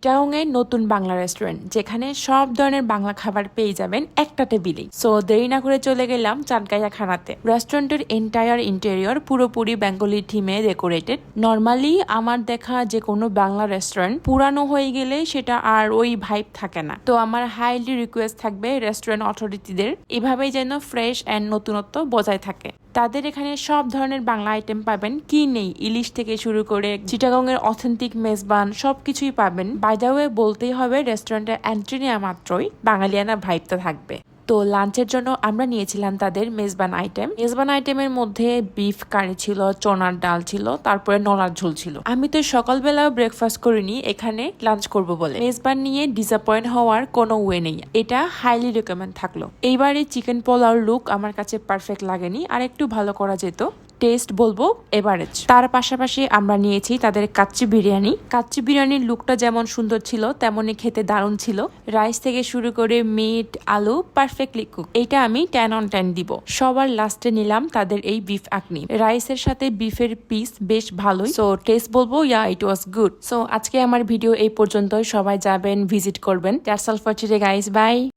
চিটাগংয়ের নতুন বাংলা রেস্টুরেন্ট যেখানে সব ধরনের বাংলা খাবার পেয়ে যাবেন একটা টেবিলেই। সো দেরি না করে চলে গেলাম চাটগাঁয়া খানাতে। রেস্টুরেন্টের এন্টায়ার ইন্টেরিয়র পুরোপুরি বেঙ্গলি থিমে ডেকোরেটেড। নর্মালি আমার দেখা যে কোনো বাংলা রেস্টুরেন্ট পুরানো হয়ে গেলে সেটা আর ওই ভাইব থাকে না। তো আমার হাইলি রিকোয়েস্ট থাকবে রেস্টুরেন্ট অথরিটিদের এভাবেই যেন ফ্রেশ অ্যান্ড নতুনত্ব বজায় থাকে। তাদের এখানে সব ধরনের বাংলা আইটেম পাবেন, কি নেই, ইলিশ থেকে শুরু করে চিটাগংয়ের অথেন্টিক মেজবান সবকিছুই পাবেন। বাই দ্য ওয়ে বলতেই হবে রেস্টুরেন্টের এন্ট্রি নেওয়া মাত্রই বাঙালিয়ানা ভাইবটা থাকবে। তো লাঞ্চের জন্য আমরা নিয়েছিলাম তাদের মেজবান আইটেম। মেজবান আইটেমের মধ্যে বিফ কারি ছিল, চনার ডাল ছিল, তারপরে নলার ঝোল ছিল। আমি তো সকালবেলা ব্রেকফাস্ট করিনি, এখানে লাঞ্চ করব বলে। মেজবান নিয়ে ডিসঅ্যাপয়েন্ট হওয়ার কোনো ওয়ে নেই, এটা হাইলি রেকমেন্ড থাকলো। এইবারে চিকেন পোলাওর লুক আমার কাছে পারফেক্ট লাগেনি, আর একটু ভালো করা যেত। টেস্ট বলবো এভারেজ। তার পাশাপাশি আমরা নিয়েছি তাদের কাচ্চি বিরিয়ানি। কাচ্চি বিরিয়ানির লুকটা যেমন সুন্দর ছিল তেমনই খেতে দারুণ ছিল। রাইস থেকে শুরু করে মিট, আলু পারফেক্টলি কুক। এইটা আমি 10 on 10 দিব। সবার লাস্টে নিলাম তাদের এই বিফ আকনি। রাইসের সাথে বিফের পিস বেশ ভালোই। সো টেস্ট বলবো ইয়া ইট ওয়াজ গুড। সো আজকে আমার ভিডিও এই পর্যন্তই। সবাই যাবেন, ভিজিট করবেন। That's all for today guys, by.